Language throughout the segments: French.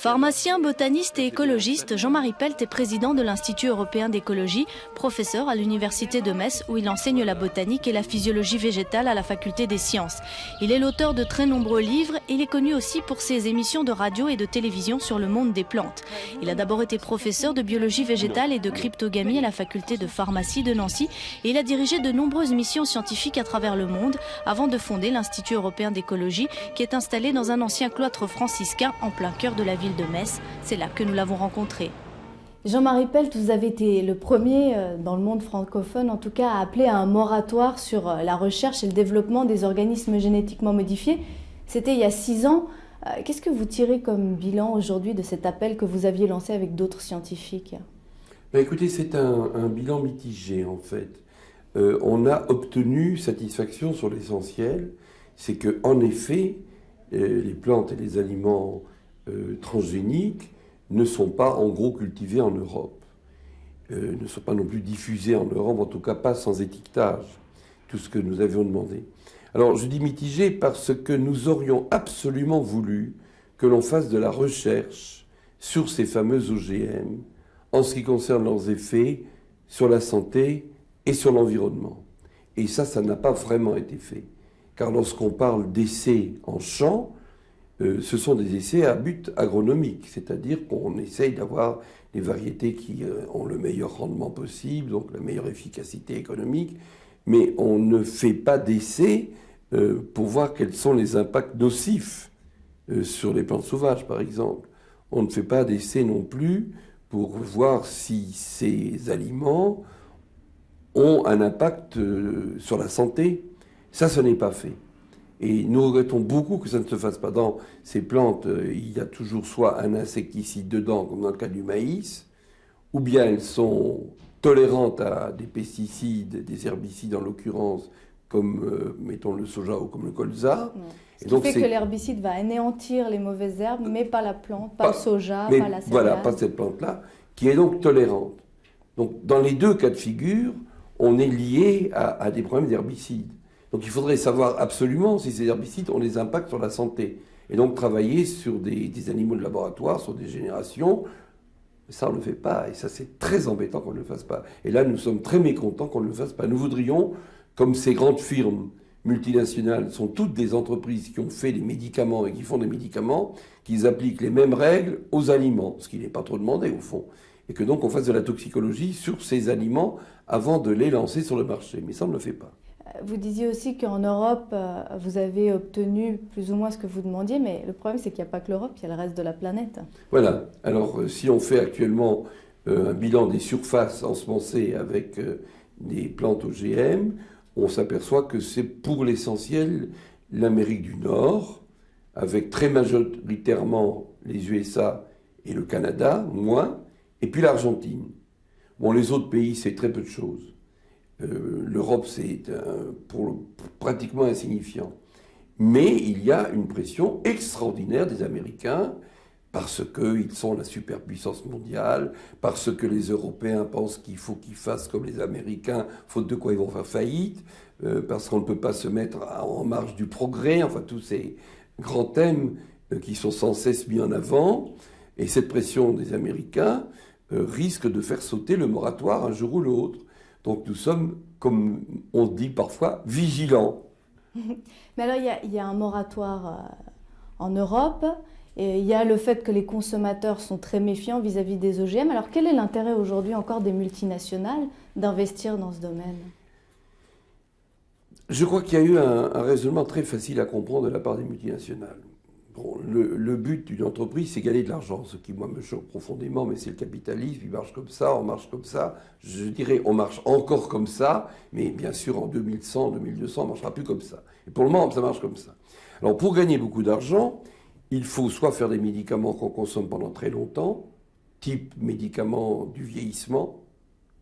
Pharmacien, botaniste et écologiste, Jean-Marie Pelt est président de l'Institut européen d'écologie, professeur à l'Université de Metz où il enseigne la botanique et la physiologie végétale à la faculté des sciences. Il est l'auteur de très nombreux livres et il est connu aussi pour ses émissions de radio et de télévision sur le monde des plantes. Il a d'abord été professeur de biologie végétale et de cryptogamie à la faculté de pharmacie de Nancy et il a dirigé de nombreuses missions scientifiques à travers le monde avant de fonder l'Institut européen d'écologie qui est installé dans un ancien cloître franciscain en plein cœur de la ville de Metz. C'est là que nous l'avons rencontré. Jean-Marie Pelt, vous avez été le premier dans le monde francophone, en tout cas, à appeler à un moratoire sur la recherche et le développement des organismes génétiquement modifiés. C'était il y a 6 ans. Qu'est-ce que vous tirez comme bilan aujourd'hui de cet appel que vous aviez lancé avec d'autres scientifiques ? Écoutez, c'est un bilan mitigé en fait. On a obtenu satisfaction sur l'essentiel, c'est qu'en effet, les plantes et les aliments transgéniques ne sont pas en gros cultivés en Europe, ne sont pas non plus diffusés en Europe, en tout cas pas sans étiquetage, tout ce que nous avions demandé. Alors je dis mitigé parce que nous aurions absolument voulu que l'on fasse de la recherche sur ces fameux OGM en ce qui concerne leurs effets sur la santé et sur l'environnement. Et ça n'a pas vraiment été fait. Car lorsqu'on parle d'essais en champ, ce sont des essais à but agronomique, c'est-à-dire qu'on essaye d'avoir des variétés qui ont le meilleur rendement possible, donc la meilleure efficacité économique, mais on ne fait pas d'essais pour voir quels sont les impacts nocifs sur les plantes sauvages, par exemple. On ne fait pas d'essais non plus pour voir si ces aliments ont un impact sur la santé. Ça, ce n'est pas fait. Et nous regrettons beaucoup que ça ne se fasse pas. Dans ces plantes, il y a toujours soit un insecticide dedans, comme dans le cas du maïs, ou bien elles sont tolérantes à des pesticides, des herbicides en l'occurrence, comme, mettons, le soja ou comme le colza. Ce qui fait que l'herbicide va anéantir les mauvaises herbes, mais pas la plante, pas le soja, pas la céréale. Voilà, pas cette plante-là, qui est donc tolérante. Donc, dans les deux cas de figure, on est lié à des problèmes d'herbicides. Donc il faudrait savoir absolument si ces herbicides ont des impacts sur la santé. Et donc travailler sur des animaux de laboratoire, sur des générations, ça on ne le fait pas. Et ça c'est très embêtant qu'on ne le fasse pas. Et là nous sommes très mécontents qu'on ne le fasse pas. Nous voudrions, comme ces grandes firmes multinationales sont toutes des entreprises qui ont fait des médicaments et qui font des médicaments, qu'ils appliquent les mêmes règles aux aliments, ce qui n'est pas trop demandé au fond. Et que donc on fasse de la toxicologie sur ces aliments avant de les lancer sur le marché. Mais ça on ne le fait pas. Vous disiez aussi qu'en Europe, vous avez obtenu plus ou moins ce que vous demandiez, mais le problème, c'est qu'il n'y a pas que l'Europe, il y a le reste de la planète. Voilà. Alors, si on fait actuellement un bilan des surfaces ensemencées avec des plantes OGM, on s'aperçoit que c'est pour l'essentiel l'Amérique du Nord, avec très majoritairement les USA et le Canada, moins, et puis l'Argentine. Bon, les autres pays, c'est très peu de choses. L'Europe, c'est pratiquement insignifiant. Mais il y a une pression extraordinaire des Américains parce qu'ils sont la superpuissance mondiale, parce que les Européens pensent qu'il faut qu'ils fassent comme les Américains, faute de quoi ils vont faire faillite, parce qu'on ne peut pas se mettre en marge du progrès, enfin tous ces grands thèmes qui sont sans cesse mis en avant. Et cette pression des Américains risque de faire sauter le moratoire un jour ou l'autre. Donc nous sommes, comme on dit parfois, vigilants. Mais alors il y a un moratoire en Europe, et il y a le fait que les consommateurs sont très méfiants vis-à-vis des OGM. Alors quel est l'intérêt aujourd'hui encore des multinationales d'investir dans ce domaine ? Je crois qu'il y a eu un raisonnement très facile à comprendre de la part des multinationales. Bon, le but d'une entreprise, c'est gagner de l'argent, ce qui, moi, me choque profondément, mais c'est le capitalisme, il marche comme ça, on marche comme ça. Je dirais, on marche encore comme ça, mais bien sûr, en 2100, 2200, on ne marchera plus comme ça. Et pour le moment, ça marche comme ça. Alors, pour gagner beaucoup d'argent, il faut soit faire des médicaments qu'on consomme pendant très longtemps, type médicaments du vieillissement,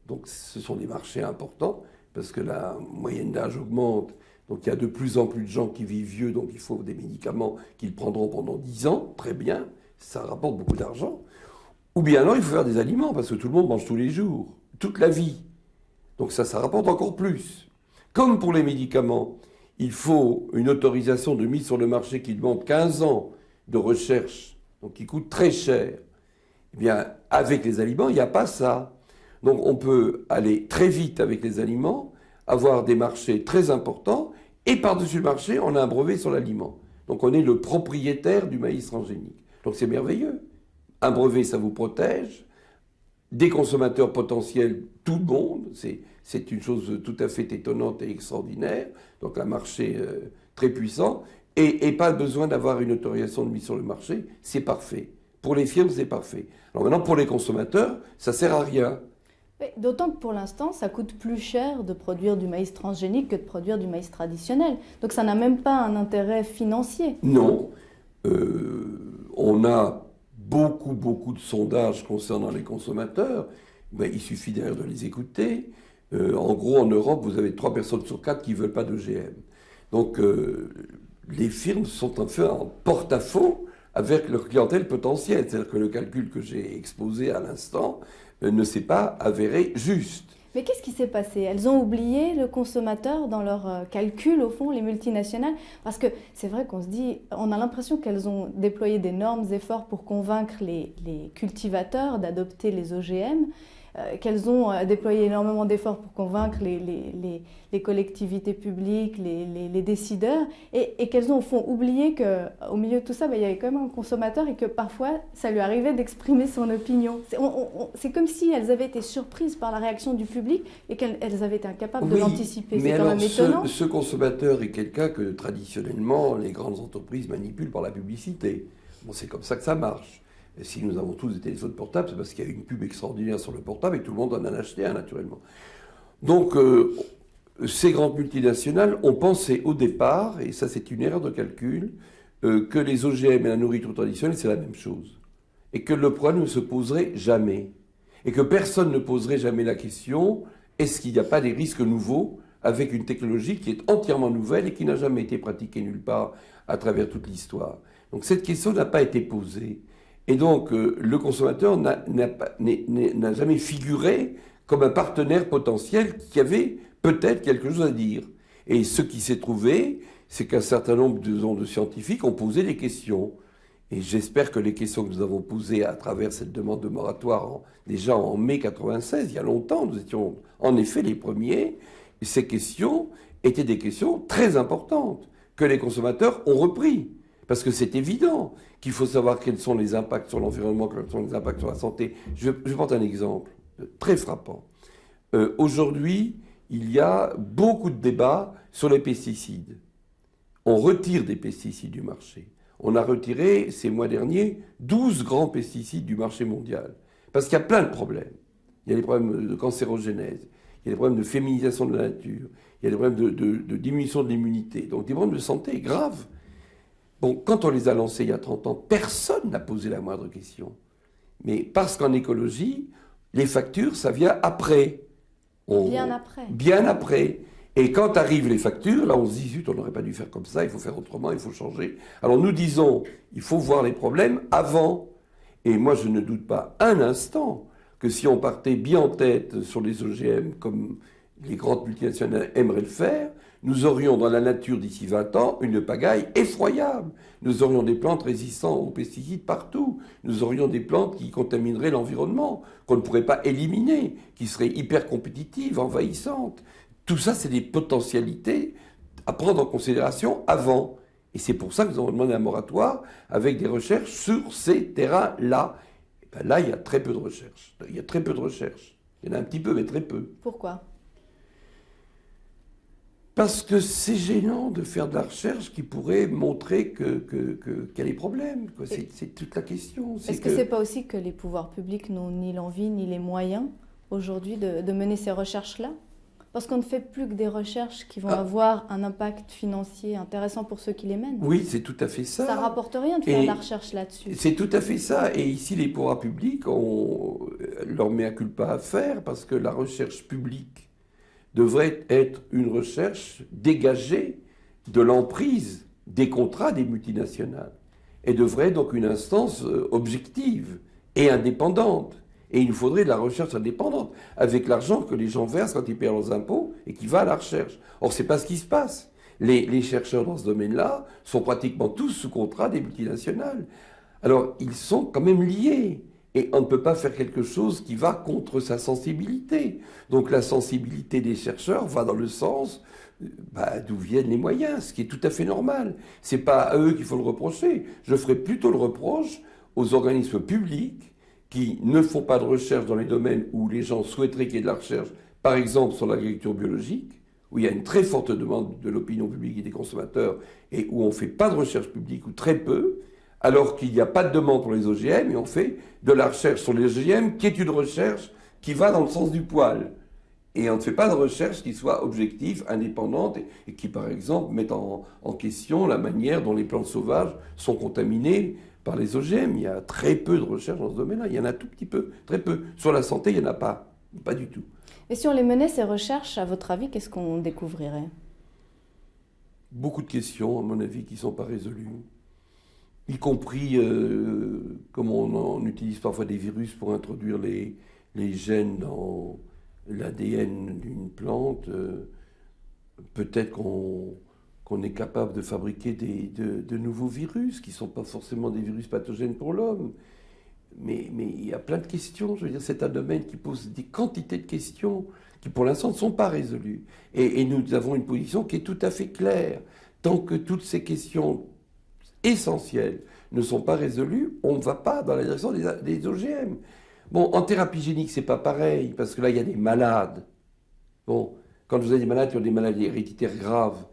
donc ce sont des marchés importants, parce que la moyenne d'âge augmente. Donc il y a de plus en plus de gens qui vivent vieux, donc il faut des médicaments qu'ils prendront pendant 10 ans, très bien, ça rapporte beaucoup d'argent. Ou bien alors il faut faire des aliments, parce que tout le monde mange tous les jours, toute la vie. Donc ça rapporte encore plus. Comme pour les médicaments, il faut une autorisation de mise sur le marché qui demande 15 ans de recherche donc qui coûtent très cher. Eh bien, avec les aliments, il n'y a pas ça. Donc on peut aller très vite avec les aliments, avoir des marchés très importants, et par-dessus le marché, on a un brevet sur l'aliment. Donc on est le propriétaire du maïs transgénique. Donc c'est merveilleux. Un brevet, ça vous protège. Des consommateurs potentiels, tout le monde, c'est une chose tout à fait étonnante et extraordinaire. Donc un marché très puissant, et pas besoin d'avoir une autorisation de mise sur le marché, c'est parfait. Pour les firmes, c'est parfait. Alors maintenant, pour les consommateurs, ça sert à rien. D'autant que pour l'instant, ça coûte plus cher de produire du maïs transgénique que de produire du maïs traditionnel. Donc ça n'a même pas un intérêt financier. Non. On a beaucoup de sondages concernant les consommateurs. Ben, il suffit d'ailleurs de les écouter. En gros, en Europe, vous avez 3 personnes sur 4 qui ne veulent pas d'OGM. Donc les firmes sont en porte-à-faux avec leur clientèle potentielle. C'est-à-dire que le calcul que j'ai exposé à l'instant ne s'est pas avéré juste. Mais qu'est-ce qui s'est passé? Elles ont oublié le consommateur dans leur calcul, au fond, les multinationales? Parce que c'est vrai qu'on se dit, on a l'impression qu'elles ont déployé d'énormes efforts pour convaincre les cultivateurs d'adopter les OGM, qu'elles ont déployé énormément d'efforts pour convaincre les collectivités publiques, les décideurs, et qu'elles ont au fond oublié qu'au milieu de tout ça, il y avait quand même un consommateur et que parfois, ça lui arrivait d'exprimer son opinion. C'est comme si elles avaient été surprises par la réaction du public et qu'elles avaient été incapables de l'anticiper. C'est quand même étonnant. Ce consommateur est quelqu'un que traditionnellement les grandes entreprises manipulent par la publicité. Bon, c'est comme ça que ça marche. Et si nous avons tous des téléphones portables, c'est parce qu'il y a une pub extraordinaire sur le portable et tout le monde en a acheté un, naturellement. Donc, ces grandes multinationales ont pensé au départ, et ça c'est une erreur de calcul, que les OGM et la nourriture traditionnelle, c'est la même chose. Et que le problème ne se poserait jamais. Et que personne ne poserait jamais la question, est-ce qu'il n'y a pas des risques nouveaux avec une technologie qui est entièrement nouvelle et qui n'a jamais été pratiquée nulle part à travers toute l'histoire. Donc cette question n'a pas été posée. Et donc, le consommateur n'a jamais figuré comme un partenaire potentiel qui avait peut-être quelque chose à dire. Et ce qui s'est trouvé, c'est qu'un certain nombre de scientifiques ont posé des questions. Et j'espère que les questions que nous avons posées à travers cette demande de moratoire, déjà en mai 96, il y a longtemps, nous étions en effet les premiers, et ces questions étaient des questions très importantes, que les consommateurs ont repris. Parce que c'est évident qu'il faut savoir quels sont les impacts sur l'environnement, quels sont les impacts sur la santé. Je vais prendre un exemple très frappant. Aujourd'hui, il y a beaucoup de débats sur les pesticides. On retire des pesticides du marché. On a retiré, ces mois derniers, 12 grands pesticides du marché mondial. Parce qu'il y a plein de problèmes. Il y a des problèmes de cancérogénèse, il y a des problèmes de féminisation de la nature, il y a des problèmes de diminution de l'immunité. Donc des problèmes de santé graves. Bon, quand on les a lancés il y a 30 ans, personne n'a posé la moindre question. Mais parce qu'en écologie, les factures, ça vient après. Bien après. Bien après. Et quand arrivent les factures, là on se dit, zut, on n'aurait pas dû faire comme ça, il faut faire autrement, il faut changer. Alors nous disons, il faut voir les problèmes avant. Et moi je ne doute pas un instant que si on partait bien en tête sur les OGM, comme les grandes multinationales aimeraient le faire, nous aurions dans la nature d'ici 20 ans une pagaille effroyable. Nous aurions des plantes résistantes aux pesticides partout. Nous aurions des plantes qui contamineraient l'environnement, qu'on ne pourrait pas éliminer, qui seraient hyper compétitives, envahissantes. Tout ça, c'est des potentialités à prendre en considération avant. Et c'est pour ça que nous avons demandé un moratoire avec des recherches sur ces terrains-là. Et ben là, il y a très peu de recherches. Il y a très peu de recherches. Il y en a un petit peu, mais très peu. Pourquoi ? Parce que c'est gênant de faire de la recherche qui pourrait montrer qu'il y a des problèmes. C'est toute la question. Est-ce que ce n'est pas aussi que les pouvoirs publics n'ont ni l'envie ni les moyens aujourd'hui de mener ces recherches-là ? Parce qu'on ne fait plus que des recherches qui vont avoir un impact financier intéressant pour ceux qui les mènent. Oui, c'est tout à fait ça. Ça ne rapporte rien de faire de la recherche là-dessus. C'est tout à fait ça. Et ici, les pouvoirs publics ont leur mea culpa à faire parce que la recherche publique devrait être une recherche dégagée de l'emprise des contrats des multinationales et devrait être donc une instance objective et indépendante. Et il nous faudrait de la recherche indépendante, avec l'argent que les gens versent quand ils paient leurs impôts et qui va à la recherche. Or, ce n'est pas ce qui se passe. Les chercheurs dans ce domaine-là sont pratiquement tous sous contrat des multinationales. Alors, ils sont quand même liés. Et on ne peut pas faire quelque chose qui va contre sa sensibilité. Donc la sensibilité des chercheurs va dans le sens d'où viennent les moyens, ce qui est tout à fait normal. Ce n'est pas à eux qu'il faut le reprocher. Je ferai plutôt le reproche aux organismes publics qui ne font pas de recherche dans les domaines où les gens souhaiteraient qu'il y ait de la recherche, par exemple sur l'agriculture biologique, où il y a une très forte demande de l'opinion publique et des consommateurs, et où on ne fait pas de recherche publique, ou très peu, alors qu'il n'y a pas de demande pour les OGM, et on fait de la recherche sur les OGM, qui est une recherche qui va dans le sens du poil. Et on ne fait pas de recherche qui soit objective, indépendante, et qui, par exemple, mette en question la manière dont les plantes sauvages sont contaminées par les OGM. Il y a très peu de recherche dans ce domaine-là. Il y en a tout petit peu, très peu. Sur la santé, il n'y en a pas. Pas du tout. Et si on les menait, ces recherches, à votre avis, qu'est-ce qu'on découvrirait? Beaucoup de questions, à mon avis, qui ne sont pas résolues. Y compris comme on utilise parfois des virus pour introduire les gènes dans l'ADN d'une plante. Peut-être qu'on est capable de fabriquer de nouveaux virus qui ne sont pas forcément des virus pathogènes pour l'homme. Mais il y a plein de questions. Je veux dire, c'est un domaine qui pose des quantités de questions qui, pour l'instant, ne sont pas résolues. Et nous avons une position qui est tout à fait claire. Tant que toutes ces questions essentielles ne sont pas résolues, on ne va pas dans la direction des OGM. Bon, en thérapie génique, c'est pas pareil, parce que là, il y a des malades. Bon, quand vous avez des malades qui ont des maladies héréditaires graves,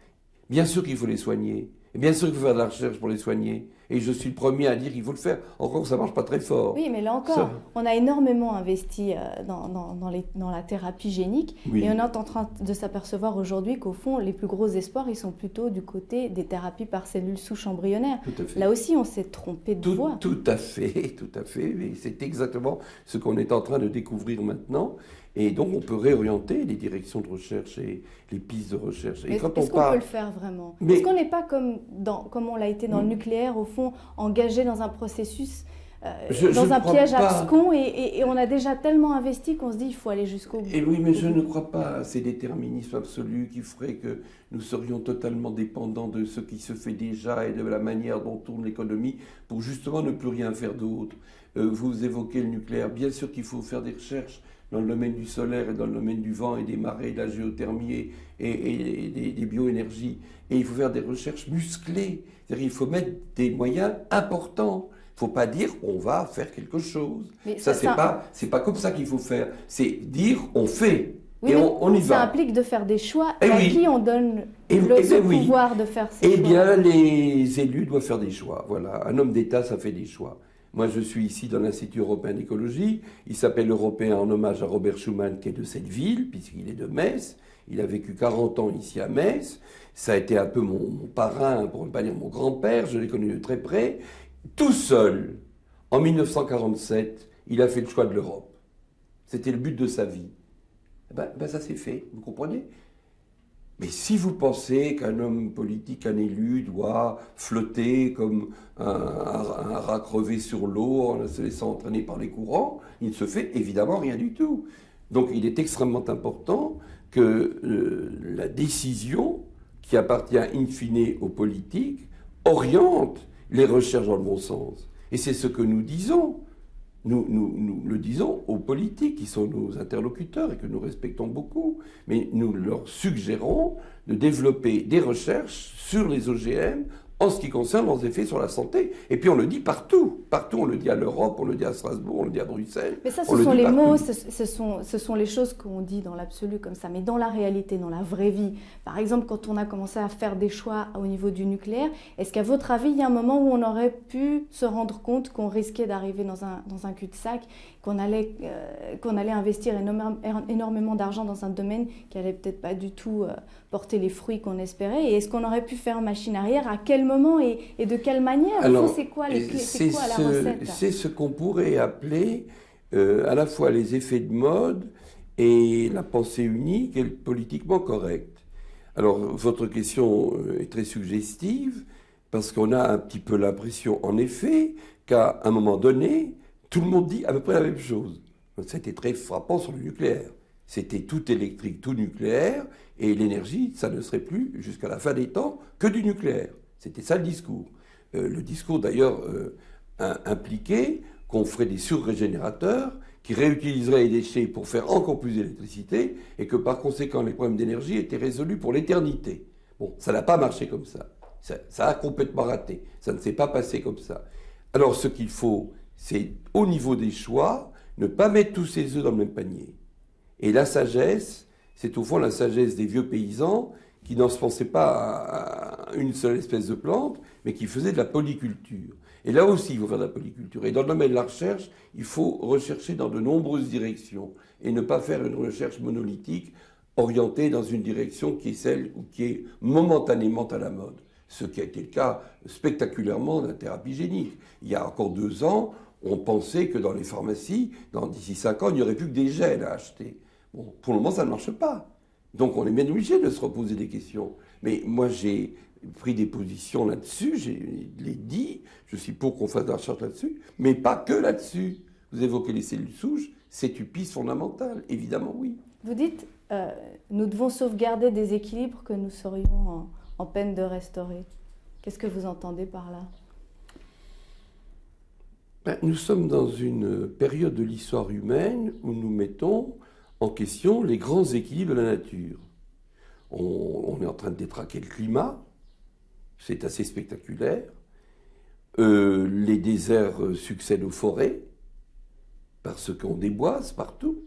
bien sûr qu'il faut les soigner. Et bien sûr qu'il faut faire de la recherche pour les soigner. Et je suis le premier à dire qu'il faut le faire. Encore que ça ne marche pas très fort. Oui, mais là encore, on a énormément investi dans la thérapie génique. Oui. Et on est en train de s'apercevoir aujourd'hui qu'au fond, les plus gros espoirs, ils sont plutôt du côté des thérapies par cellules souches embryonnaires. Tout à fait. Là aussi, on s'est trompé de voie. Tout à fait, tout à fait. Mais c'est exactement ce qu'on est en train de découvrir maintenant. Et donc, on peut réorienter les directions de recherche et les pistes de recherche. Est-ce qu'on peut le faire vraiment? Est-ce qu'on n'est pas comme on l'a été dans le nucléaire, au fond, engagé dans un processus, dans un piège abscon, et on a déjà tellement investi qu'on se dit il faut aller jusqu'au bout? Et oui, mais je ne crois pas à ces déterminismes absolus qui feraient que nous serions totalement dépendants de ce qui se fait déjà et de la manière dont tourne l'économie pour justement ne plus rien faire d'autre. Vous évoquez le nucléaire. Bien sûr qu'il faut faire des recherches dans le domaine du solaire et dans le domaine du vent et des marées, de la géothermie et des bioénergies. Et il faut faire des recherches musclées. C'est-à-dire il faut mettre des moyens importants. Il ne faut pas dire on va faire quelque chose. Mais ça, c'est pas comme ça qu'il faut faire. C'est dire on fait. Oui, et on y va. Ça implique de faire des choix à qui on donne le pouvoir de faire ces choix. Eh bien, les élus doivent faire des choix. Voilà. Un homme d'État, ça fait des choix. Moi, je suis ici dans l'Institut européen d'écologie. Il s'appelle Européen en hommage à Robert Schuman, qui est de cette ville, puisqu'il est de Metz. Il a vécu 40 ans ici à Metz. Ça a été un peu mon parrain, pour ne pas dire mon grand-père. Je l'ai connu de très près. Tout seul, en 1947, il a fait le choix de l'Europe. C'était le but de sa vie. Ça s'est fait, vous comprenez ? Mais si vous pensez qu'un homme politique, un élu, doit flotter comme un rat crevé sur l'eau en se laissant entraîner par les courants, il ne se fait évidemment rien du tout. Donc il est extrêmement important que la décision, qui appartient in fine aux politiques, oriente les recherches dans le bon sens. Et c'est ce que nous disons. Nous le disons aux politiques qui sont nos interlocuteurs et que nous respectons beaucoup, mais nous leur suggérons de développer des recherches sur les OGM en ce qui concerne leurs effets sur la santé. Et puis on le dit partout. Partout, on le dit à l'Europe, on le dit à Strasbourg, on le dit à Bruxelles. Mais ça, ce sont les mots, ce sont les choses qu'on dit dans l'absolu comme ça. Mais dans la réalité, dans la vraie vie, par exemple, quand on a commencé à faire des choix au niveau du nucléaire, est-ce qu'à votre avis, il y a un moment où on aurait pu se rendre compte qu'on risquait d'arriver dans un cul-de-sac, qu'on allait investir énormément d'argent dans un domaine qui allait peut-être pas du tout porter les fruits qu'on espérait? Et est-ce qu'on aurait pu faire machine arrière? À quel moment et de quelle manière? Alors, c'est quoi les clés? C'est quoi la recette? C'est ce qu'on pourrait appeler à la fois les effets de mode et la pensée unique et le politiquement correct. Alors, votre question est très suggestive parce qu'on a un petit peu l'impression, en effet, qu'à un moment donné, tout le monde dit à peu près la même chose. C'était très frappant sur le nucléaire. C'était tout électrique, tout nucléaire, et l'énergie, ça ne serait plus, jusqu'à la fin des temps, que du nucléaire. C'était ça le discours. Le discours, d'ailleurs, impliqué qu'on ferait des surrégénérateurs qui réutiliseraient les déchets pour faire encore plus d'électricité et que par conséquent les problèmes d'énergie étaient résolus pour l'éternité. Bon, ça n'a pas marché comme ça. Ça a complètement raté. Ça ne s'est pas passé comme ça. Alors ce qu'il faut, c'est au niveau des choix, ne pas mettre tous ses œufs dans le même panier. Et la sagesse, c'est au fond la sagesse des vieux paysans qui n'en se pensaient pas à une seule espèce de plante, mais qui faisaient de la polyculture. Et là aussi, il faut faire de la polyculture. Et dans le domaine de la recherche, il faut rechercher dans de nombreuses directions et ne pas faire une recherche monolithique orientée dans une direction qui est celle ou qui est momentanément à la mode. Ce qui a été le cas spectaculairement de la thérapie génique. Il y a encore 2 ans, on pensait que dans les pharmacies, d'ici 5 ans, il n'y aurait plus que des gels à acheter. Bon, pour le moment, ça ne marche pas. Donc on est bien obligé de se reposer des questions. Mais moi, j'ai pris des positions là-dessus, je l'ai dit, je suis pour qu'on fasse de la recherche là-dessus, mais pas que là-dessus. Vous évoquez les cellules souches, c'est une piste fondamentale, évidemment oui. Vous dites, nous devons sauvegarder des équilibres que nous serions en peine de restaurer. Qu'est-ce que vous entendez par là? Nous sommes dans une période de l'histoire humaine où nous mettons en question les grands équilibres de la nature. On est en train de détraquer le climat, c'est assez spectaculaire. Les déserts succèdent aux forêts, parce qu'on déboise partout,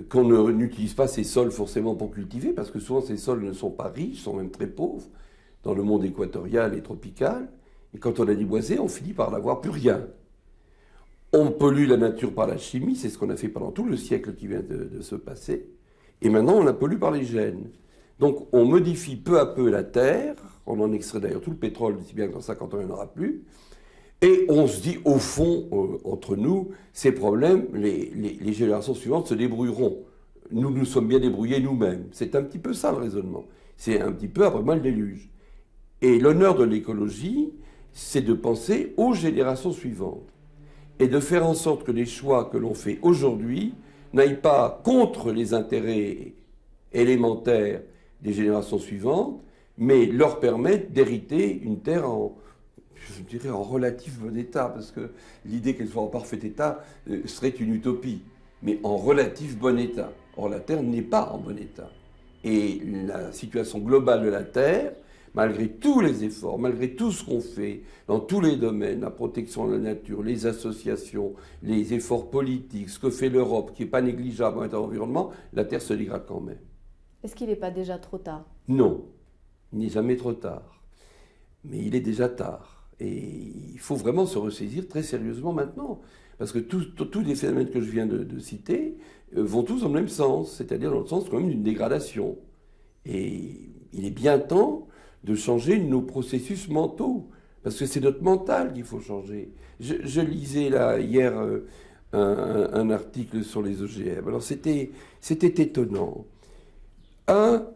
qu'on n'utilise pas ces sols forcément pour cultiver, parce que souvent ces sols ne sont pas riches, sont même très pauvres, dans le monde équatorial et tropical. Et quand on a déboisé, on finit par n'avoir plus rien. On pollue la nature par la chimie, c'est ce qu'on a fait pendant tout le siècle qui vient de se passer. Et maintenant, on la pollue par les gènes. Donc, on modifie peu à peu la terre. On en extrait d'ailleurs tout le pétrole, si bien que dans 50 ans, il n'y en aura plus. Et on se dit, au fond, entre nous, ces problèmes, les générations suivantes se débrouilleront. Nous nous sommes bien débrouillés nous-mêmes. C'est un petit peu ça, le raisonnement. C'est un petit peu, après moi, le déluge. Et l'honneur de l'écologie, c'est de penser aux générations suivantes. Et de faire en sorte que les choix que l'on fait aujourd'hui n'aillent pas contre les intérêts élémentaires des générations suivantes, mais leur permettent d'hériter une terre je dirais en relatif bon état, parce que l'idée qu'elle soit en parfait état serait une utopie, mais en relatif bon état. Or, la Terre n'est pas en bon état. Et la situation globale de la Terre, malgré tous les efforts, malgré tout ce qu'on fait dans tous les domaines, la protection de la nature, les associations, les efforts politiques, ce que fait l'Europe, qui n'est pas négligeable en termes d'environnement, la Terre se dégrade quand même. Est-ce qu'il n'est pas déjà trop tard? Non, il n'est jamais trop tard. Mais il est déjà tard. Et il faut vraiment se ressaisir très sérieusement maintenant. Parce que tous les phénomènes que je viens de citer vont tous dans le même sens, c'est-à-dire dans le sens quand même d'une dégradation. Et il est bien temps de changer nos processus mentaux, parce que c'est notre mental qu'il faut changer. Je lisais là hier un article sur les OGM. Alors c'était étonnant.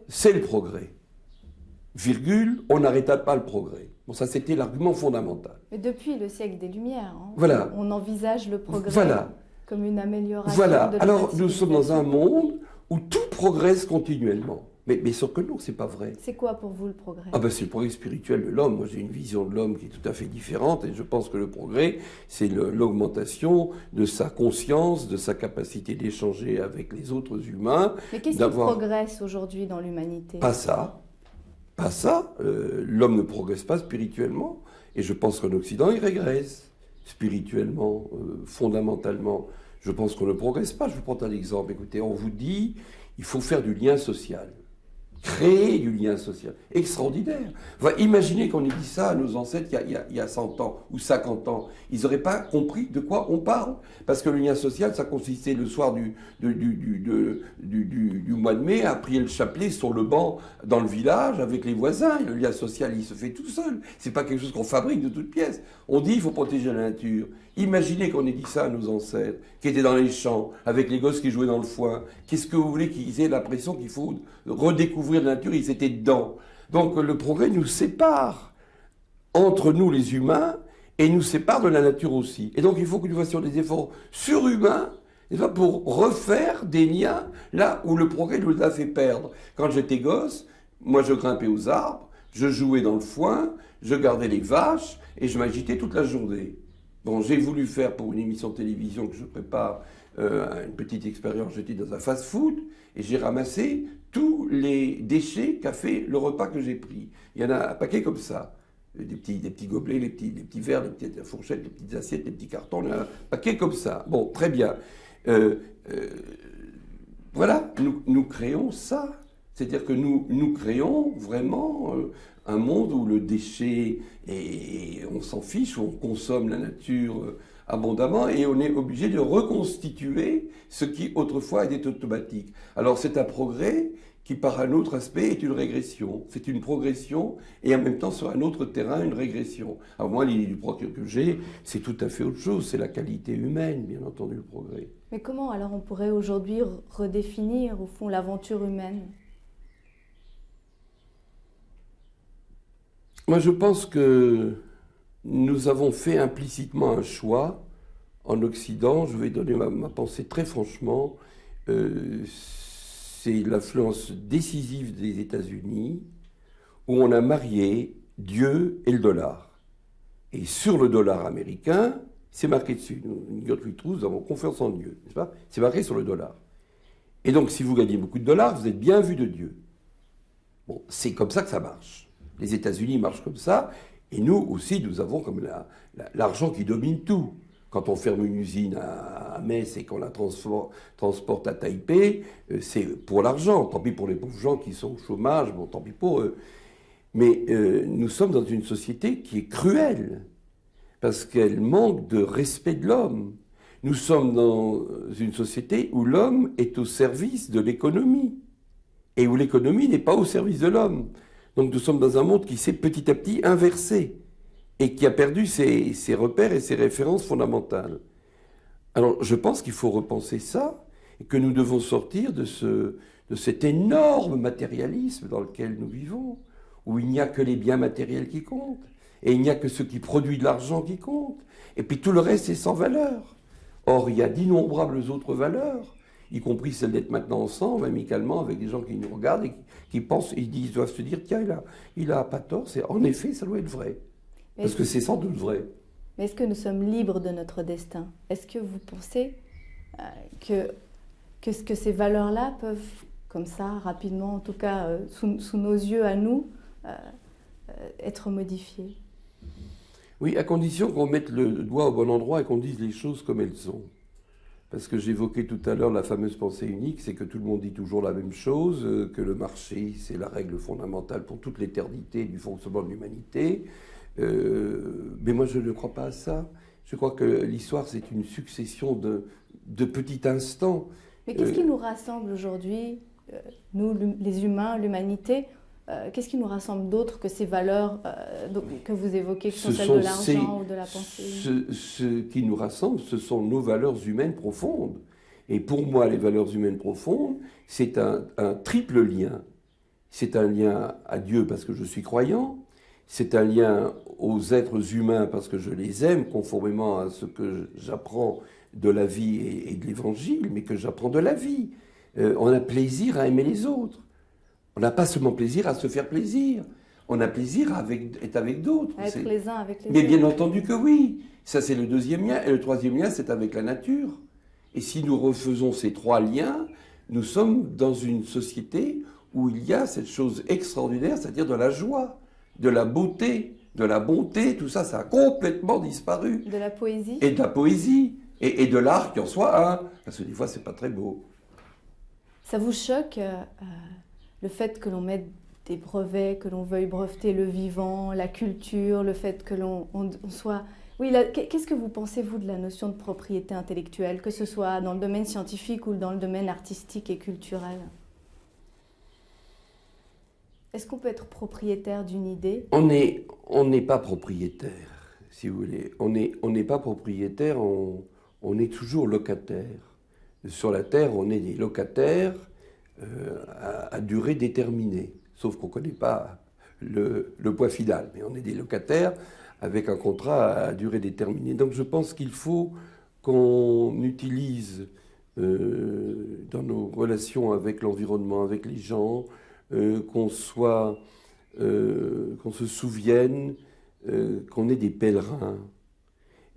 C'est le progrès. Virgule, on n'arrêta pas le progrès. Bon, ça c'était l'argument fondamental. Mais depuis le siècle des Lumières, voilà. On envisage le progrès comme une amélioration. Voilà. De Alors nous sommes dans un monde où tout progresse continuellement. Mais sauf que non, c'est pas vrai. C'est quoi pour vous le progrès? C'est le progrès spirituel de l'homme. Moi j'ai une vision de l'homme qui est tout à fait différente et je pense que le progrès, c'est l'augmentation de sa conscience, de sa capacité d'échanger avec les autres humains. Mais qu'est-ce qui progresse aujourd'hui dans l'humanité? Pas ça. Pas ça. L'homme ne progresse pas spirituellement. Et je pense qu'en Occident, il régresse spirituellement, fondamentalement. Je pense qu'on ne progresse pas. Je vous prends un exemple. Écoutez, on vous dit, il faut faire du lien social. Créer du lien social. Extraordinaire. Enfin, imaginez qu'on ait dit ça à nos ancêtres il y a 100 ans ou 50 ans. Ils n'auraient pas compris de quoi on parle. Parce que le lien social, ça consistait le soir du mois de mai à prier le chapelet sur le banc dans le village avec les voisins. Et le lien social, il se fait tout seul. C'est pas quelque chose qu'on fabrique de toutes pièces. On dit il faut protéger la nature. Imaginez qu'on ait dit ça à nos ancêtres, qui étaient dans les champs, avec les gosses qui jouaient dans le foin. Qu'est-ce que vous voulez qu'ils aient l'impression qu'il faut redécouvrir la nature? Ils étaient dedans. Donc le progrès nous sépare entre nous les humains et nous sépare de la nature aussi. Et donc il faut que nous fassions des efforts surhumains pour refaire des liens là où le progrès nous a fait perdre. Quand j'étais gosse, moi je grimpais aux arbres, je jouais dans le foin, je gardais les vaches et je m'agitais toute la journée. Bon, j'ai voulu faire pour une émission de télévision que je prépare une petite expérience. J'étais dans un fast-food et j'ai ramassé tous les déchets qu'a fait le repas que j'ai pris. Il y en a un paquet comme ça. Des petits gobelets, les petits verres, les petites fourchettes, les petites assiettes, les petits cartons, il y en a un paquet comme ça. Bon, très bien. Voilà, nous créons ça. C'est-à-dire que nous créons vraiment un monde où le déchet, et on s'en fiche, où on consomme la nature abondamment, et on est obligé de reconstituer ce qui autrefois était automatique. Alors c'est un progrès qui par un autre aspect est une régression. C'est une progression et en même temps sur un autre terrain une régression. Alors moi l'idée du progrès que j'ai, c'est tout à fait autre chose, c'est la qualité humaine, bien entendu, le progrès. Mais comment alors on pourrait aujourd'hui redéfinir au fond l'aventure humaine ? Moi je pense que nous avons fait implicitement un choix en Occident, je vais donner ma pensée très franchement, c'est l'influence décisive des États-Unis, où on a marié Dieu et le dollar. Et sur le dollar américain, c'est marqué dessus. Nous, Gottfried Trousse, nous avons confiance en Dieu, n'est-ce pas ? C'est marqué sur le dollar. Et donc, si vous gagnez beaucoup de dollars, vous êtes bien vu de Dieu. Bon, c'est comme ça que ça marche. Les États-Unis marchent comme ça, et nous aussi, nous avons comme l'argent qui domine tout. Quand on ferme une usine à Metz et qu'on la transporte à Taipei, c'est pour l'argent. Tant pis pour les pauvres gens qui sont au chômage, bon, tant pis pour eux. Mais nous sommes dans une société qui est cruelle, parce qu'elle manque de respect de l'homme. Nous sommes dans une société où l'homme est au service de l'économie, et où l'économie n'est pas au service de l'homme. Donc nous sommes dans un monde qui s'est petit à petit inversé, et qui a perdu ses repères et ses références fondamentales. Alors je pense qu'il faut repenser ça, et que nous devons sortir de cet énorme matérialisme dans lequel nous vivons, où il n'y a que les biens matériels qui comptent, et il n'y a que ce qui produit de l'argent qui compte, et puis tout le reste est sans valeur. Or, il y a d'innombrables autres valeurs, y compris celle d'être maintenant ensemble, amicalement, avec des gens qui nous regardent et qui pensent, ils doivent se dire, tiens, il a pas tort, en effet, ça doit être vrai. Parce que c'est sans doute vrai. Mais est-ce que nous sommes libres de notre destin ? Est-ce que vous pensez que ces valeurs-là peuvent, comme ça, rapidement, en tout cas sous nos yeux à nous, être modifiées ? Oui, à condition qu'on mette le doigt au bon endroit et qu'on dise les choses comme elles sont. Parce que j'évoquais tout à l'heure la fameuse pensée unique, c'est que tout le monde dit toujours la même chose, que le marché, c'est la règle fondamentale pour toute l'éternité du fonctionnement de l'humanité. Mais moi, je ne crois pas à ça. Je crois que l'histoire, c'est une succession de petits instants. Mais qu'est-ce qui nous rassemble aujourd'hui, nous, les humains, l'humanité ? Qu'est-ce qui nous rassemble d'autre que ces valeurs que vous évoquez, qui sont celles de l'argent ou de la pensée ? Ce qui nous rassemble, ce sont nos valeurs humaines profondes. Et pour moi, les valeurs humaines profondes, c'est un triple lien. C'est un lien à Dieu parce que je suis croyant, c'est un lien aux êtres humains parce que je les aime conformément à ce que j'apprends de la vie et de l'Évangile, mais que j'apprends de la vie. On a plaisir à aimer les autres. On n'a pas seulement plaisir à se faire plaisir. On a plaisir à être avec d'autres. À être les uns avec les autres. Mais bien entendu que oui. Ça, c'est le deuxième lien. Et le troisième lien, c'est avec la nature. Et si nous refaisons ces trois liens, nous sommes dans une société où il y a cette chose extraordinaire, c'est-à-dire de la joie, de la beauté, de la bonté. Tout ça, ça a complètement disparu. De la poésie. Et de la poésie. Et de l'art qui en soit un. Parce que des fois, c'est pas très beau. Ça vous choque le fait que l'on mette des brevets, que l'on veuille breveter le vivant, la culture, le fait que l'on soit... Oui, qu'est-ce que vous pensez, vous, de la notion de propriété intellectuelle, que ce soit dans le domaine scientifique ou dans le domaine artistique et culturel ? Est-ce qu'on peut être propriétaire d'une idée ? On n'est pas propriétaire, si vous voulez. On n'est pas propriétaire, on est toujours locataire. Sur la Terre, on est des locataires à durée déterminée. Sauf qu'on ne connaît pas le point final. Mais on est des locataires avec un contrat à durée déterminée. Donc je pense qu'il faut qu'on utilise dans nos relations avec l'environnement, avec les gens, qu'on se souvienne qu'on est des pèlerins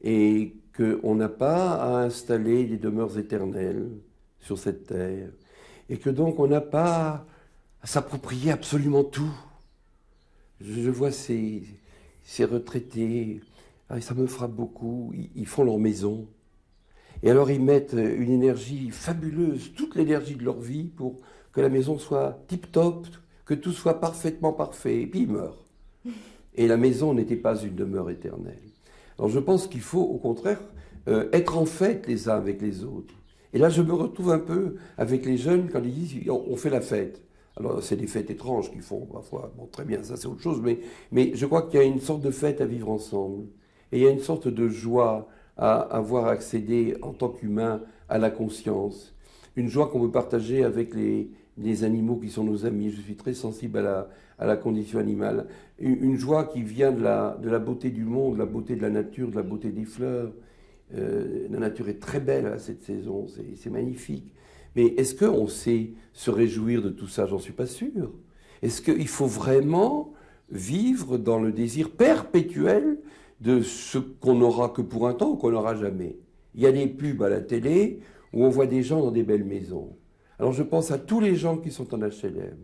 et qu'on n'a pas à installer des demeures éternelles sur cette terre, et que donc on n'a pas à s'approprier absolument tout. Je vois ces retraités, ça me frappe beaucoup, ils font leur maison. Et alors ils mettent une énergie fabuleuse, toute l'énergie de leur vie pour que la maison soit tip-top, que tout soit parfaitement parfait. Et puis ils meurent. Et la maison n'était pas une demeure éternelle. Alors je pense qu'il faut au contraire être en fête les uns avec les autres. Et là je me retrouve un peu avec les jeunes quand ils disent on fait la fête. Alors c'est des fêtes étranges qu'ils font parfois. Bon, très bien, ça c'est autre chose. Mais je crois qu'il y a une sorte de fête à vivre ensemble. Et il y a une sorte de joie à avoir accédé en tant qu'humain à la conscience. Une joie qu'on peut partager avec les animaux qui sont nos amis. Je suis très sensible à la condition animale. Une joie qui vient de la beauté du monde, de la beauté de la nature, de la beauté des fleurs. La nature est très belle à cette saison, c'est magnifique. Mais est-ce qu'on sait se réjouir de tout ça? J'en suis pas sûr. Est-ce qu'il faut vraiment vivre dans le désir perpétuel de ce qu'on n'aura que pour un temps ou qu'on n'aura jamais? Il y a des pubs à la télé où on voit des gens dans des belles maisons. Alors je pense à tous les gens qui sont en HLM.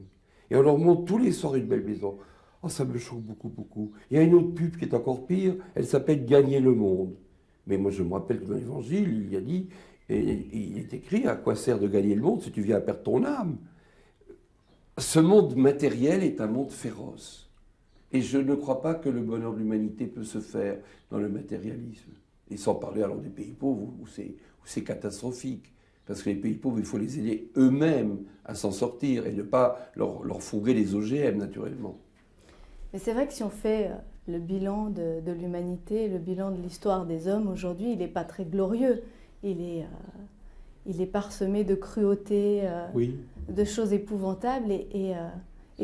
Et on leur montre tous les soirs une belle maison. Oh, ça me choque beaucoup, beaucoup. Il y a une autre pub qui est encore pire, elle s'appelle « Gagner le monde ». Mais moi je me rappelle que dans l'Évangile, il y a dit, et il est écrit, à quoi sert de gagner le monde si tu viens à perdre ton âme? Ce monde matériel est un monde féroce. Et je ne crois pas que le bonheur de l'humanité peut se faire dans le matérialisme. Et sans parler alors des pays pauvres où c'est catastrophique. Parce que les pays pauvres, il faut les aider eux-mêmes à s'en sortir et ne pas leur fourguer les OGM naturellement. Mais c'est vrai que si on fait le bilan de l'humanité, le bilan de l'histoire des hommes aujourd'hui, il n'est pas très glorieux. Il est parsemé de cruauté, Oui. de choses épouvantables. Et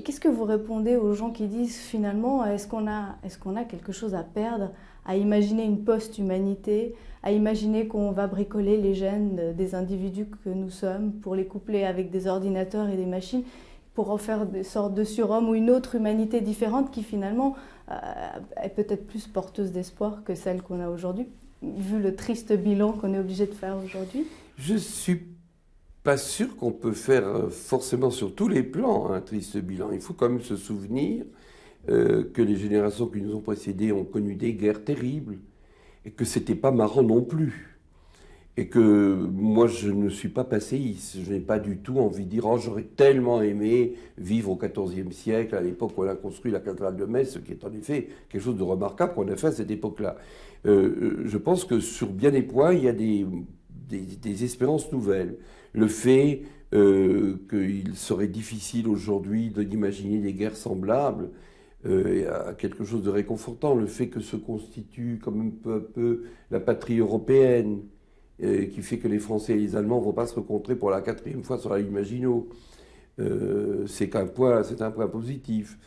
qu'est-ce que vous répondez aux gens qui disent finalement, est-ce qu'on a quelque chose à perdre à imaginer une post-humanité, à imaginer qu'on va bricoler les gènes des individus que nous sommes pour les coupler avec des ordinateurs et des machines, pour en faire des sortes de surhommes ou une autre humanité différente qui finalement est peut-être plus porteuse d'espoir que celle qu'on a aujourd'hui, vu le triste bilan qu'on est obligé de faire aujourd'hui? Je suis pas sûr qu'on peut faire forcément sur tous les plans un triste bilan. Il faut quand même se souvenir que les générations qui nous ont précédées ont connu des guerres terribles et que c'était pas marrant non plus. Et que moi, je ne suis pas passéiste. Je n'ai pas du tout envie de dire « Oh, j'aurais tellement aimé vivre au XIVe siècle, à l'époque où on a construit la cathédrale de Metz », ce qui est en effet quelque chose de remarquable qu'on a fait à cette époque-là. Je pense que sur bien des points, il y a des espérances nouvelles. Le fait qu'il serait difficile aujourd'hui d'imaginer des guerres semblables a quelque chose de réconfortant. Le fait que se constitue quand même peu à peu la patrie européenne, qui fait que les Français et les Allemands ne vont pas se rencontrer pour la 4e fois sur la ligne Maginot. C'est un point positif.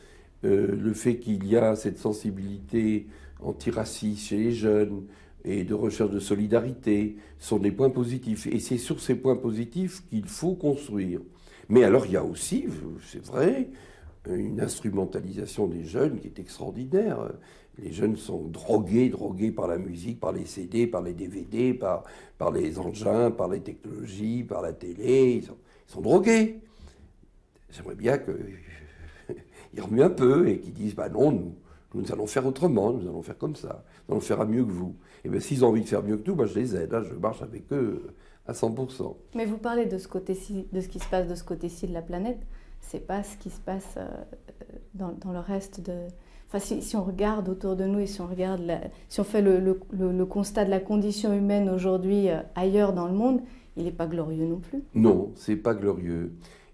Le fait qu'il y a cette sensibilité antiraciste chez les jeunes et de recherche de solidarité sont des points positifs. Et c'est sur ces points positifs qu'il faut construire. Mais alors il y a aussi, c'est vrai, une instrumentalisation des jeunes qui est extraordinaire. Les jeunes sont drogués par la musique, par les CD, par les DVD, par les engins, par les technologies, par la télé. Ils sont drogués. J'aimerais bien qu'ils remuent un peu et qu'ils disent « non, nous allons faire autrement, nous allons faire comme ça, nous allons faire mieux que vous ». Et bien s'ils ont envie de faire mieux que nous, je les aide, là, je marche avec eux à 100%. Mais vous parlez de ce côté-ci, de ce qui se passe de ce côté-ci de la planète. C'est pas ce qui se passe dans le reste de... Enfin, si on regarde autour de nous et si on fait le constat de la condition humaine aujourd'hui ailleurs dans le monde, il n'est pas glorieux non plus. Non, c'est pas glorieux.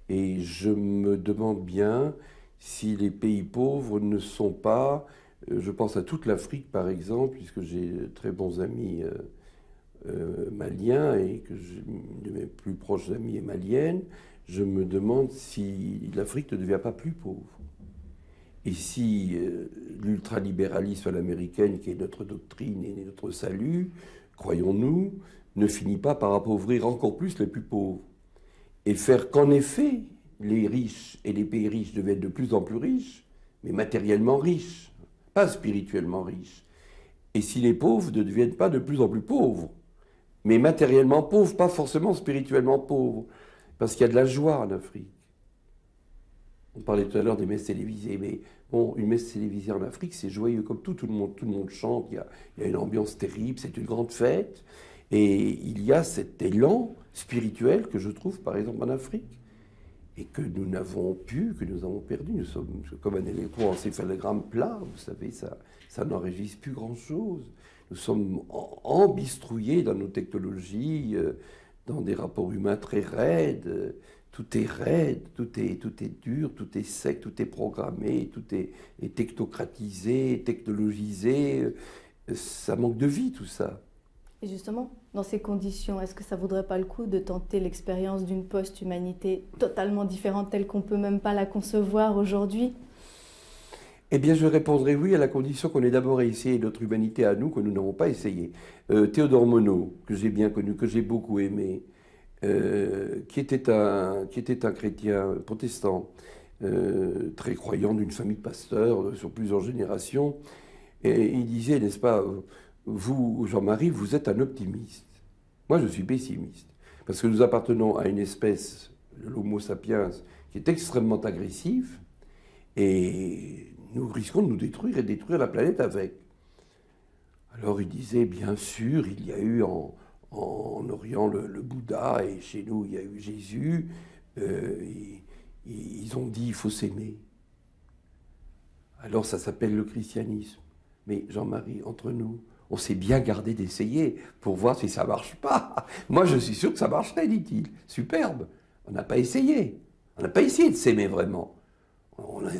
Et je me demande bien si les pays pauvres ne sont pas... Je pense à toute l'Afrique, par exemple, puisque j'ai de très bons amis maliens et que une de mes plus proches amies est malienne. Je me demande si l'Afrique ne devient pas plus pauvre. Et si l'ultralibéralisme à l'américaine, qui est notre doctrine et notre salut, croyons-nous, ne finit pas par appauvrir encore plus les plus pauvres. Et faire qu'en effet, les riches et les pays riches deviennent de plus en plus riches, mais matériellement riches, pas spirituellement riches. Et si les pauvres ne deviennent pas de plus en plus pauvres, mais matériellement pauvres, pas forcément spirituellement pauvres, parce qu'il y a de la joie en Afrique. On parlait tout à l'heure des messes télévisées, mais bon, une messe télévisée en Afrique, c'est joyeux comme tout le monde chante, il y a une ambiance terrible, c'est une grande fête, et il y a cet élan spirituel que je trouve par exemple en Afrique, et que nous n'avons pu, que nous avons perdu. Nous sommes comme un électroencéphalogramme plat, vous savez, ça n'enregistre plus grand-chose. Nous sommes embistrouillés dans nos technologies, dans des rapports humains très raides. Tout est raide, tout est dur, tout est sec, tout est programmé, tout est technocratisé, technologisé. Ça manque de vie, tout ça. Et justement, dans ces conditions, est-ce que ça ne vaudrait pas le coup de tenter l'expérience d'une post-humanité totalement différente, telle qu'on ne peut même pas la concevoir aujourd'hui? Eh bien, je répondrai oui, à la condition qu'on ait d'abord essayé notre humanité à nous, que nous n'avons pas essayé. Théodore Monod, que j'ai bien connu, que j'ai beaucoup aimé, qui était un chrétien protestant, très croyant, d'une famille de pasteurs sur plusieurs générations, et il disait, n'est-ce pas, vous, Jean-Marie, vous êtes un optimiste. Moi, je suis pessimiste, parce que nous appartenons à une espèce, l'Homo sapiens, qui est extrêmement agressif, et nous risquons de nous détruire et de détruire la planète avec. Alors il disait, bien sûr, il y a eu en Orient le Bouddha, et chez nous il y a eu Jésus. Ils ont dit, il faut s'aimer. Alors ça s'appelle le christianisme. Mais Jean-Marie, entre nous, on s'est bien gardé d'essayer pour voir si ça marche pas. Moi je suis sûr que ça marcherait, dit-il. Superbe. On n'a pas essayé. On n'a pas essayé de s'aimer vraiment.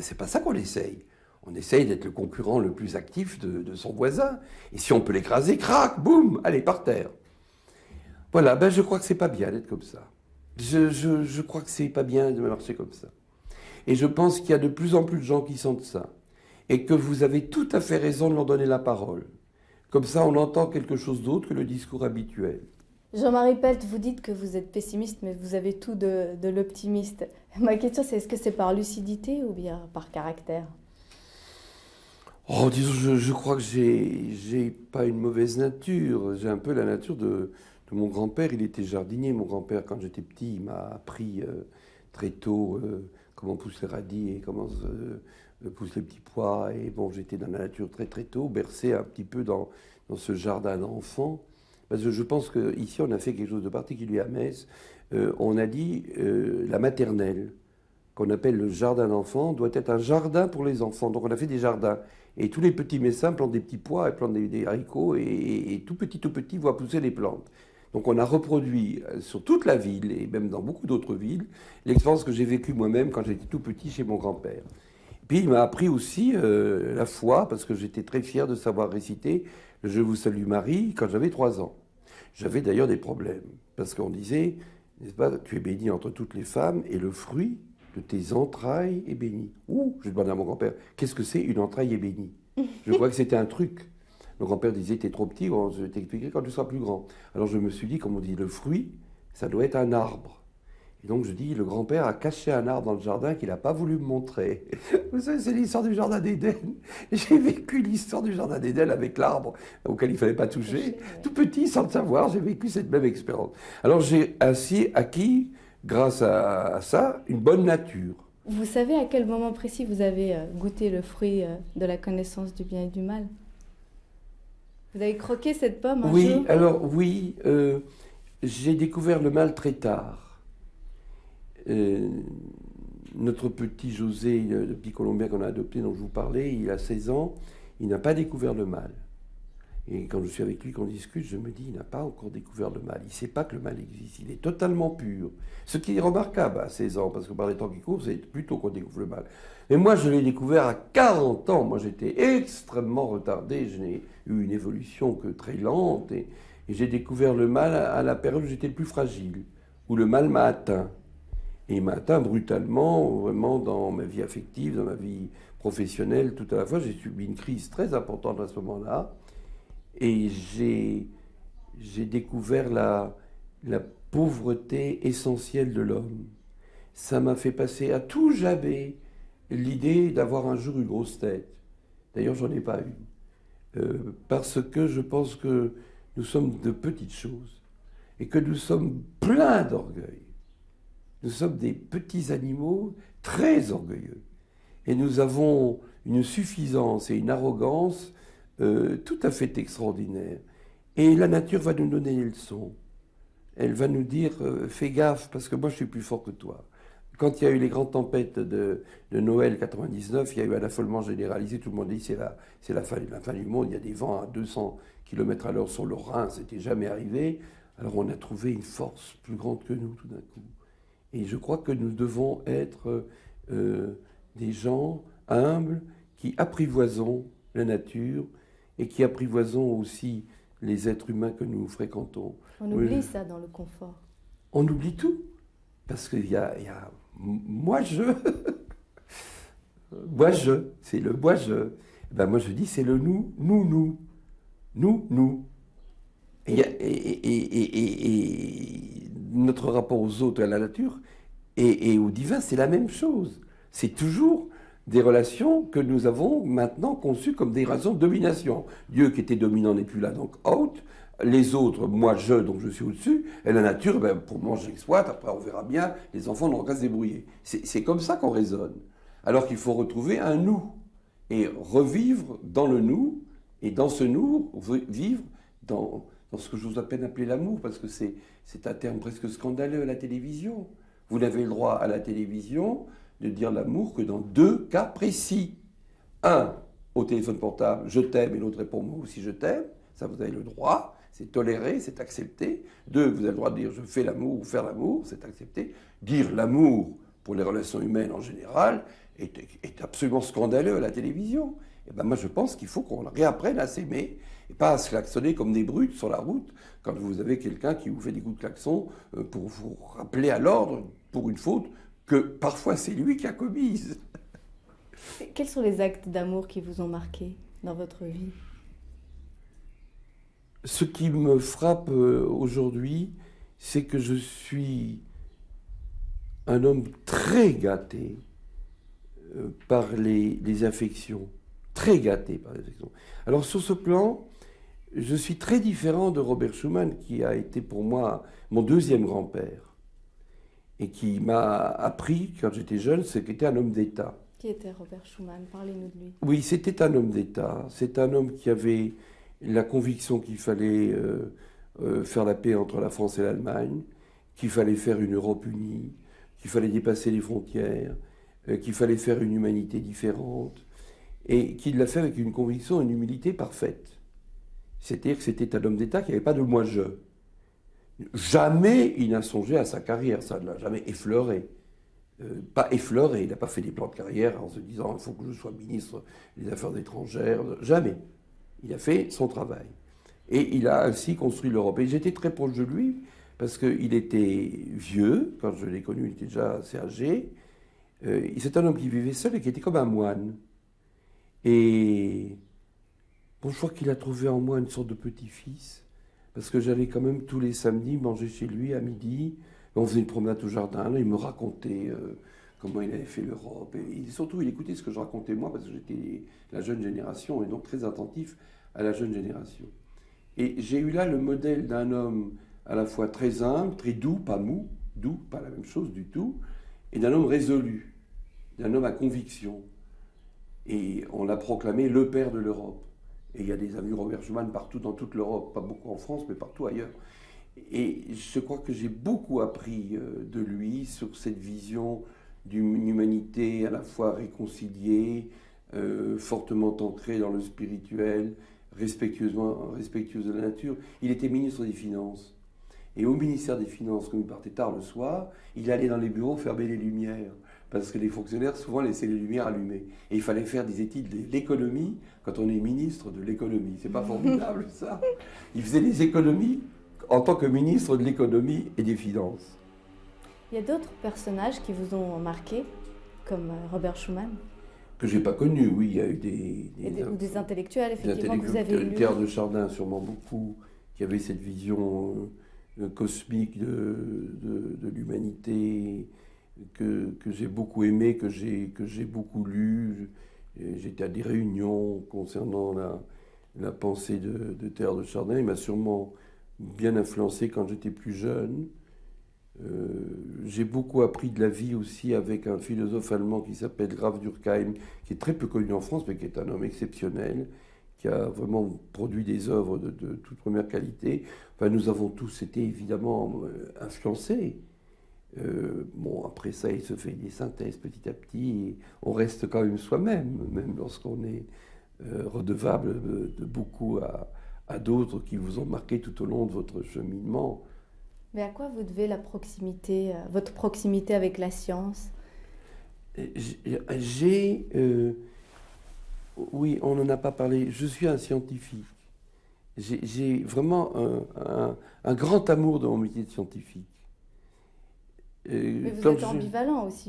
C'est pas ça qu'on essaye. On essaye d'être le concurrent le plus actif de son voisin. Et si on peut l'écraser, crac, boum, allez, par terre. Voilà, ben je crois que c'est pas bien d'être comme ça. Je crois que c'est pas bien de marcher comme ça. Et je pense qu'il y a de plus en plus de gens qui sentent ça. Et que vous avez tout à fait raison de leur donner la parole. Comme ça, on entend quelque chose d'autre que le discours habituel. Jean-Marie Pelt, vous dites que vous êtes pessimiste, mais vous avez tout de l'optimiste. Ma question, c'est est-ce que c'est par lucidité ou bien par caractère? Oh, disons, je crois que j'ai pas une mauvaise nature. J'ai un peu la nature de mon grand-père. Il était jardinier. Mon grand-père, quand j'étais petit, il m'a appris très tôt comment poussent les radis et comment poussent les petits pois. Et bon, j'étais dans la nature très très tôt, bercé un petit peu dans ce jardin d'enfants. Parce que je pense qu'ici, on a fait quelque chose de particulier à Metz. On a dit la maternelle, qu'on appelle le jardin d'enfants, doit être un jardin pour les enfants. Donc on a fait des jardins. Et tous les petits messins plantent des petits pois, et plantent des haricots, et tout petit, voient pousser les plantes. Donc on a reproduit sur toute la ville, et même dans beaucoup d'autres villes, l'expérience que j'ai vécue moi-même quand j'étais tout petit chez mon grand-père. Puis il m'a appris aussi la foi, parce que j'étais très fier de savoir réciter « Je vous salue Marie » quand j'avais 3 ans. J'avais d'ailleurs des problèmes, parce qu'on disait, n'est-ce pas, tu es bénie entre toutes les femmes, et le fruit de tes entrailles est béni. Ouh, je demandais à mon grand-père, qu'est-ce que c'est une entraille est bénie? Je crois que c'était un truc. Mon grand-père disait, t'es trop petit, je vais t'expliquer quand tu seras plus grand. Alors je me suis dit, comme on dit, le fruit, ça doit être un arbre. Et donc je dis, le grand-père a caché un arbre dans le jardin qu'il n'a pas voulu me montrer. Vous savez, c'est l'histoire du jardin d'Éden. J'ai vécu l'histoire du jardin d'Éden avec l'arbre auquel il ne fallait pas toucher. Tout petit, sans le savoir, j'ai vécu cette même expérience. Alors j'ai ainsi acquis, grâce à ça, une bonne nature. Vous savez à quel moment précis vous avez goûté le fruit de la connaissance du bien et du mal? Vous avez croqué cette pomme un jour? Oui, alors oui, j'ai découvert le mal très tard. Notre petit José, le petit Colombien qu'on a adopté, dont je vous parlais, il a 16 ans, il n'a pas découvert le mal. Et quand je suis avec lui, qu'on discute, je me dis, il n'a pas encore découvert le mal. Il ne sait pas que le mal existe. Il est totalement pur. Ce qui est remarquable à 16 ans, parce que par les temps qui courent, c'est plutôt qu'on découvre le mal. Mais moi, je l'ai découvert à 40 ans. Moi, j'étais extrêmement retardé. Je n'ai eu une évolution que très lente. Et j'ai découvert le mal à la période où j'étais le plus fragile, où le mal m'a atteint. Et il m'a atteint brutalement, vraiment dans ma vie affective, dans ma vie professionnelle, tout à la fois. J'ai subi une crise très importante à ce moment-là. Et j'ai découvert la pauvreté essentielle de l'homme. Ça m'a fait passer à tout jamais l'idée d'avoir un jour une grosse tête. D'ailleurs, j'en ai pas une. parce que je pense que nous sommes de petites choses et que nous sommes pleins d'orgueil. Nous sommes des petits animaux très orgueilleux. Et nous avons une suffisance et une arrogance tout à fait extraordinaire. Et la nature va nous donner des leçons. Elle va nous dire fais gaffe parce que moi je suis plus fort que toi. Quand il y a eu les grandes tempêtes de Noël 99, il y a eu un affolement généralisé. Tout le monde dit c'est la fin du monde. Il y a des vents à 200 km/h sur le Rhin, c'était jamais arrivé. Alors on a trouvé une force plus grande que nous tout d'un coup. Et je crois que nous devons être des gens humbles qui apprivoisons la nature et qui apprivoisons aussi les êtres humains que nous fréquentons. On oublie ça dans le confort. On oublie tout. Parce qu'il y a moi-je. Moi-je, c'est le moi-je. Ben moi je dis c'est le nous. Nous. Et notre rapport aux autres et à la nature et au divin, c'est la même chose. C'est toujours des relations que nous avons maintenant conçues comme des relations de domination. Dieu qui était dominant n'est plus là, donc out. Les autres, moi je, donc je suis au-dessus. Et la nature, ben, pour moi j'exploite, après on verra bien, les enfants n'auront qu'à se débrouiller. C'est comme ça qu'on raisonne. Alors qu'il faut retrouver un nous et revivre dans le nous, et dans ce nous, vivre dans ce que j'ose à peine appeler l'amour, parce que c'est un terme presque scandaleux à la télévision. Vous n'avez le droit à la télévision de dire l'amour que dans 2 cas précis. Un, au téléphone portable, je t'aime, et l'autre répond moi aussi je t'aime. Ça, vous avez le droit, c'est toléré, c'est accepté. 2, vous avez le droit de dire je fais l'amour ou faire l'amour, c'est accepté. Dire l'amour pour les relations humaines en général est absolument scandaleux à la télévision. Et ben moi je pense qu'il faut qu'on réapprenne à s'aimer et pas à se klaxonner comme des brutes sur la route quand vous avez quelqu'un qui vous fait des coups de klaxon pour vous rappeler à l'ordre pour une faute que parfois c'est lui qui a commise. Quels sont les actes d'amour qui vous ont marqué dans votre vie ? Ce qui me frappe aujourd'hui, c'est que je suis un homme très gâté par les affections. Très gâté par les affections. Alors sur ce plan, je suis très différent de Robert Schuman, qui a été pour moi mon deuxième grand-père, et qui m'a appris, quand j'étais jeune, ce qu'était un homme d'État. Qui était Robert Schuman ? Parlez-nous de lui. Oui, c'était un homme d'État. C'est un homme qui avait la conviction qu'il fallait faire la paix entre la France et l'Allemagne, qu'il fallait faire une Europe unie, qu'il fallait dépasser les frontières, qu'il fallait faire une humanité différente, et qu'il l'a fait avec une conviction et une humilité parfaite. C'est-à-dire que c'était un homme d'État qui n'avait pas de moi-je. Jamais il n'a songé à sa carrière, ça ne l'a jamais effleuré. Pas effleuré, il n'a pas fait des plans de carrière en se disant il faut que je sois ministre des Affaires étrangères, jamais. Il a fait son travail. Et il a ainsi construit l'Europe. Et j'étais très proche de lui, parce qu'il était vieux, quand je l'ai connu, il était déjà assez âgé. C'est un homme qui vivait seul et qui était comme un moine. Et bon, je crois qu'il a trouvé en moi une sorte de petit-fils, parce que j'allais quand même tous les samedis manger chez lui à midi. On faisait une promenade au jardin, là, il me racontait comment il avait fait l'Europe. Et surtout, il écoutait ce que je racontais moi, parce que j'étais la jeune génération, et donc très attentif à la jeune génération. Et j'ai eu là le modèle d'un homme à la fois très humble, très doux, pas mou, doux, pas la même chose du tout, et d'un homme résolu, d'un homme à conviction. Et on l'a proclamé le père de l'Europe. Et il y a des amis Robert Schuman partout dans toute l'Europe, pas beaucoup en France, mais partout ailleurs. Et je crois que j'ai beaucoup appris de lui sur cette vision d'une humanité à la fois réconciliée, fortement ancrée dans le spirituel, respectueuse de la nature. Il était ministre des Finances. Et au ministère des Finances, comme il partait tard le soir, il allait dans les bureaux fermer les lumières. Parce que les fonctionnaires, souvent, laissaient les lumières allumées. Et il fallait faire des études de l'économie quand on est ministre de l'économie. C'est pas formidable, ça ? Il faisait des économies en tant que ministre de l'économie et des finances. Il y a d'autres personnages qui vous ont marqué, comme Robert Schuman ? Que je n'ai pas connu, oui. Il y a eu des intellectuels, effectivement, que vous avez lus. Théodore de Chardin, sûrement beaucoup, qui avait cette vision cosmique de l'humanité, que j'ai beaucoup aimé, que j'ai beaucoup lu. J'étais à des réunions concernant la pensée de Teilhard de Chardin. Il m'a sûrement bien influencé quand j'étais plus jeune. J'ai beaucoup appris de la vie aussi avec un philosophe allemand qui s'appelle Graf Durkheim, qui est très peu connu en France, mais qui est un homme exceptionnel, qui a vraiment produit des œuvres de toute première qualité. Enfin, nous avons tous été évidemment influencés. Bon, après ça, il se fait des synthèses petit à petit, et on reste quand même soi-même, même lorsqu'on est redevable de beaucoup à d'autres qui vous ont marqué tout au long de votre cheminement. Mais à quoi vous devez la proximité, votre proximité avec la science? Oui, on n'en a pas parlé, je suis un scientifique. J'ai vraiment un grand amour de mon métier de scientifique. Mais vous êtes ambivalent aussi.